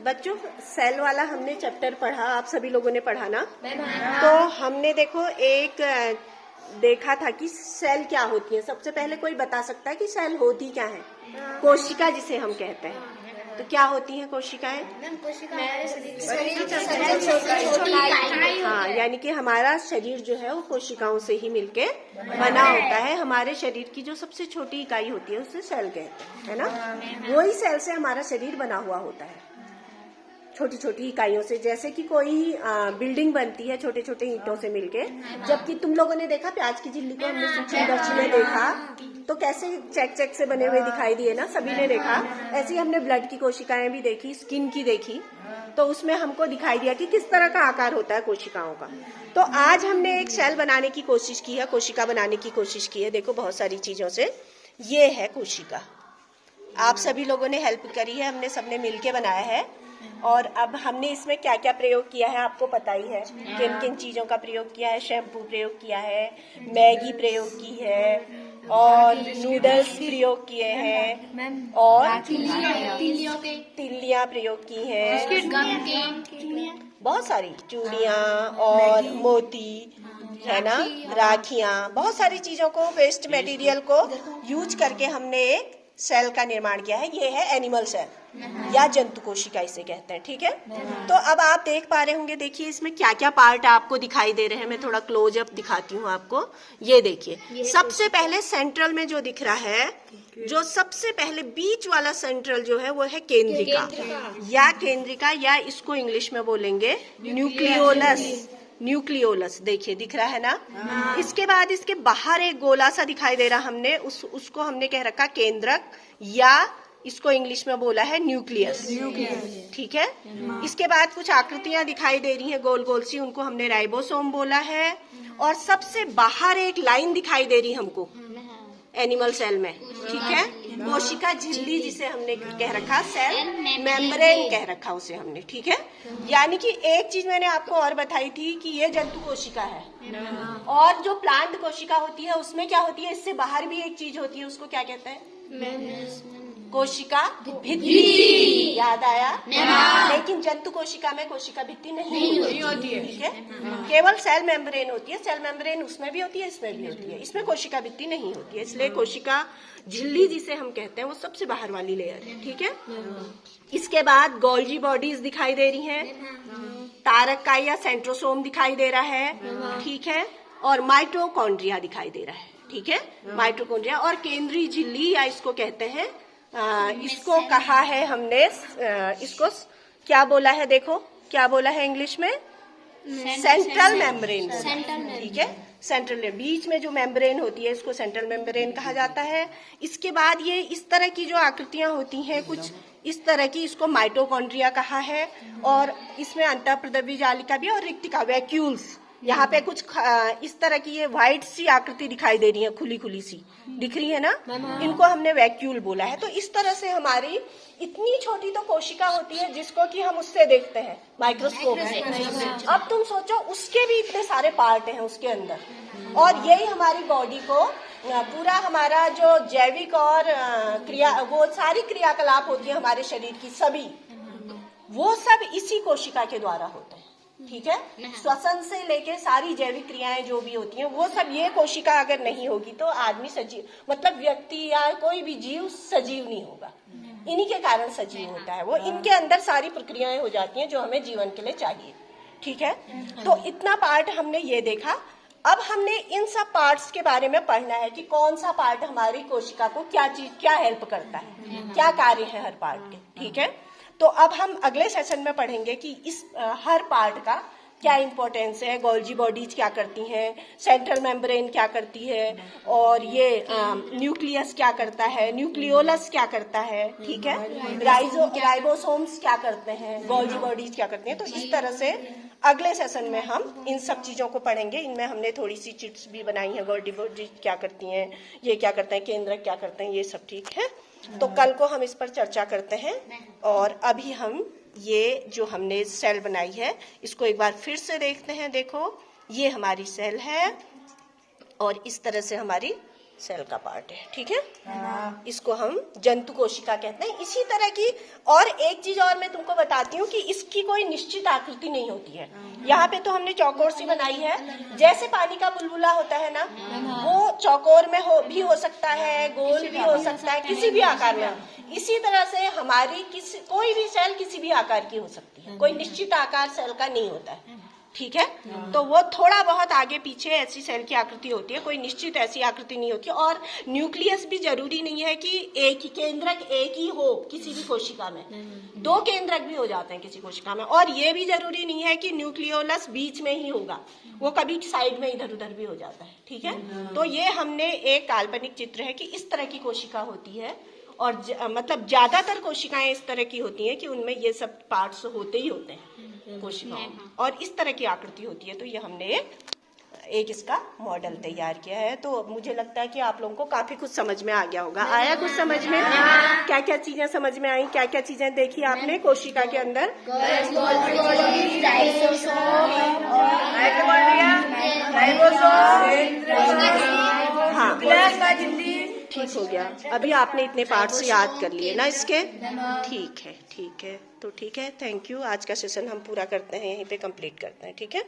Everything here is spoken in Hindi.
बच्चों सेल वाला हमने चैप्टर पढ़ा, आप सभी लोगों ने पढ़ा ना। तो हमने देखो एक देखा था कि सेल क्या होती है। सबसे पहले कोई बता सकता है कि सेल होती क्या है? कोशिका जिसे हम कहते हैं। तो क्या होती हैं कोशिकाएं? हाँ, यानी कि हमारा शरीर जो है वो कोशिकाओं से ही मिलके बना होता है। हमारे शरीर की जो सबसे छोटी इकाई होती है उसे सेल कहते हैं, है ना। वही सेल से हमारा शरीर बना हुआ होता है, छोटी छोटी इकाइयों से। जैसे कि कोई बिल्डिंग बनती है छोटे छोटे ईंटों से मिलके। जबकि तुम लोगों ने देखा प्याज की झिल्ली को, हमने सूक्ष्मदर्शी में देखा तो कैसे चेक चेक से बने हुए दिखाई दिए ना, सभी ने देखा। ऐसे ही हमने ब्लड की कोशिकाएं भी देखी, स्किन की देखी, तो उसमें हमको दिखाई दिया कि किस तरह का आकार होता है कोशिकाओं का। तो आज हमने एक सेल बनाने की कोशिश की है, कोशिका बनाने की कोशिश की है। देखो बहुत सारी चीजों से। ये है कोशिका, आप सभी लोगों ने हेल्प करी है, हमने सबने मिलके बनाया है। और अब हमने इसमें क्या क्या प्रयोग किया है आपको पता ही है। किन किन चीजों का प्रयोग किया है? शैम्पू प्रयोग किया है, मैगी प्रयोग की है, और नूडल्स प्रयोग किए हैं, और तिल्लियां प्रयोग की हैं, बहुत सारी चूड़ियां और मोती, है ना, राखियां, बहुत सारी चीजों को, वेस्ट मटेरियल को यूज करके हमने एक सेल का निर्माण किया है। ये है एनिमल सेल या जंतु कोशिका इसे कहते हैं, ठीक है। तो अब आप देख पा रहे होंगे, देखिए इसमें क्या क्या पार्ट आपको दिखाई दे रहे हैं। मैं थोड़ा क्लोज अप दिखाती हूँ आपको। ये देखिए, सबसे पहले सेंट्रल में जो दिख रहा है, जो सबसे पहले बीच वाला सेंट्रल जो है वो है केंद्रिका या केंद्रिका, या इसको इंग्लिश में बोलेंगे न्यूक्लियोलस। न्यूक्लियोलस देखिए दिख रहा है ना। इसके बाद इसके बाहर एक गोला सा दिखाई दे रहा, हमने उसको हमने कह रखा केंद्रक, या इसको इंग्लिश में बोला है न्यूक्लियस, ठीक है। इसके बाद कुछ आकृतियां दिखाई दे रही हैं गोल गोल सी, उनको हमने राइबोसोम बोला है। और सबसे बाहर एक लाइन दिखाई दे रही हमको एनिमल सेल में, ठीक है, कोशिका झिल्ली जिसे हमने कह रखा, सेल मेम्ब्रेन कह रखा उसे हमने, ठीक है। यानी कि एक चीज मैंने आपको और बताई थी कि ये जंतु कोशिका है, और जो प्लांट कोशिका होती है उसमें क्या होती है, इससे बाहर भी एक चीज होती है, उसको क्या कहते हैं? कोशिका भित्ति। याद आया? लेकिन जंतु कोशिका में कोशिका भित्ति नहीं होती है, ठीक है। केवल सेल मेम्ब्रेन होती है। सेल मेम्ब्रेन उसमें भी होती है, इसमें भी होती है, इसमें कोशिका भित्ति नहीं होती है। इसलिए कोशिका झिल्ली जिसे हम कहते हैं वो सबसे बाहर वाली लेयर है, ठीक है। इसके बाद गोल्जी बॉडीज दिखाई दे रही हैं, तारकाई या सेंट्रोसोम दिखाई दे रहा है, ठीक है, और माइटोकॉन्ड्रिया दिखाई दे रहा है, ठीक है, माइटोकॉन्ड्रिया। और केंद्रीय झिल्ली या इसको कहते हैं, इसको कहा है हमने, इसको क्या बोला है, देखो क्या बोला है इंग्लिश में, सेंट्रल मेम्ब्रेन, ठीक है। सेंट्रल, बीच में जो मेम्ब्रेन होती है इसको सेंट्रल मेम्ब्रेन कहा जाता है। इसके बाद ये इस तरह की जो आकृतियां होती हैं कुछ इस तरह की, इसको माइटोकॉन्ड्रिया कहा है। और इसमें अंतःप्रद्रव्य जालिका भी और रिक्तिका, वैक्यूल्स, यहाँ पे कुछ इस तरह की ये व्हाइट सी आकृति दिखाई दे रही है, खुली खुली सी दिख रही है ना, इनको हमने वैक्यूल बोला है। तो इस तरह से हमारी इतनी छोटी तो कोशिका होती है जिसको कि हम उससे देखते हैं माइक्रोस्कोप से। अब तुम सोचो उसके भी इतने सारे पार्ट हैं उसके अंदर, और यही हमारी बॉडी को पूरा, हमारा जो जैविक और क्रिया, वो सारी क्रियाकलाप होती है हमारे शरीर की सभी, वो सब इसी कोशिका के द्वारा होते हैं, ठीक है। श्वसन से लेके सारी जैविक क्रियाएं जो भी होती हैं वो सब, ये कोशिका अगर नहीं होगी तो आदमी सजीव, मतलब व्यक्ति या कोई भी जीव सजीव नहीं होगा। इन्हीं के कारण सजीव होता है वो, इनके अंदर सारी प्रक्रियाएं हो जाती हैं जो हमें जीवन के लिए चाहिए, ठीक है। तो इतना पार्ट हमने ये देखा। अब हमने इन सब पार्ट्स के बारे में पढ़ना है कि कौन सा पार्ट हमारी कोशिका को क्या चीज, क्या हेल्प करता है, क्या कार्य है हर पार्ट के, ठीक है। तो अब हम अगले सेशन में पढ़ेंगे कि इस हर पार्ट का क्या इंपॉर्टेंस है, गोल्जी बॉडीज क्या करती हैं, सेंट्रल मेम्ब्रेन क्या करती है, और ये न्यूक्लियस क्या करता है, न्यूक्लियोलस क्या करता है, ठीक है, राइबोसोम्स क्या करते हैं, गोल्जी बॉडीज क्या करती हैं। तो इस तरह से अगले सेशन में हम इन सब चीजों को पढ़ेंगे। इनमें हमने थोड़ी सी चिट्स भी बनाई हैं, गोल्जी बॉडीज क्या करती हैं, ये क्या करते हैं, केंद्रक क्या करते हैं, ये सब, ठीक है। तो कल को हम इस पर चर्चा करते हैं। और अभी हम ये जो हमने सेल बनाई है इसको एक बार फिर से देखते हैं। देखो ये हमारी सेल है और इस तरह से हमारी सेल का पार्ट है, ठीक है। इसको हम जंतु कोशिका कहते हैं। इसी तरह की और एक चीज और मैं तुमको बताती हूँ कि इसकी कोई निश्चित आकृति नहीं होती है। यहाँ पे तो हमने चौकोर सी बनाई है, जैसे पानी का बुलबुला होता है ना, वो चौकोर में भी हो सकता है, गोल भी हो सकता है, किसी भी आकार में। इसी तरह से हमारी कोई भी सेल किसी भी आकार की हो सकती है, कोई निश्चित आकार सेल का नहीं होता है, ठीक है। तो वो थोड़ा बहुत आगे पीछे ऐसी सेल की आकृति होती है, कोई निश्चित ऐसी आकृति नहीं होती। और न्यूक्लियस भी जरूरी नहीं है कि एक ही केंद्रक एक ही हो किसी भी कोशिका में, दो केंद्रक भी हो जाते हैं किसी कोशिका में। और ये भी जरूरी नहीं है कि न्यूक्लियोलस बीच में ही होगा, वो कभी साइड में इधर उधर भी हो जाता है, ठीक है। तो ये हमने एक काल्पनिक चित्र है कि इस तरह की कोशिका होती है, और मतलब ज्यादातर कोशिकाएं इस तरह की होती हैं कि उनमें ये सब पार्ट्स होते ही होते हैं कोशिकाओं, और इस तरह की आकृति होती है। तो ये हमने एक इसका मॉडल तैयार किया है। तो मुझे लगता है कि आप लोगों को काफी कुछ समझ में आ गया होगा। आया कुछ समझ में? क्या क्या चीजें समझ में आई, क्या क्या चीजें देखी आपने कोशिका के अंदर? हाँ, ठीक हो गया। अभी आपने इतने पार्ट्स याद कर लिए ना इसके? ठीक है, ठीक है। तो ठीक है, थैंक यू। आज का सेशन हम पूरा करते हैं, यहीं पे कंप्लीट करते हैं, ठीक है।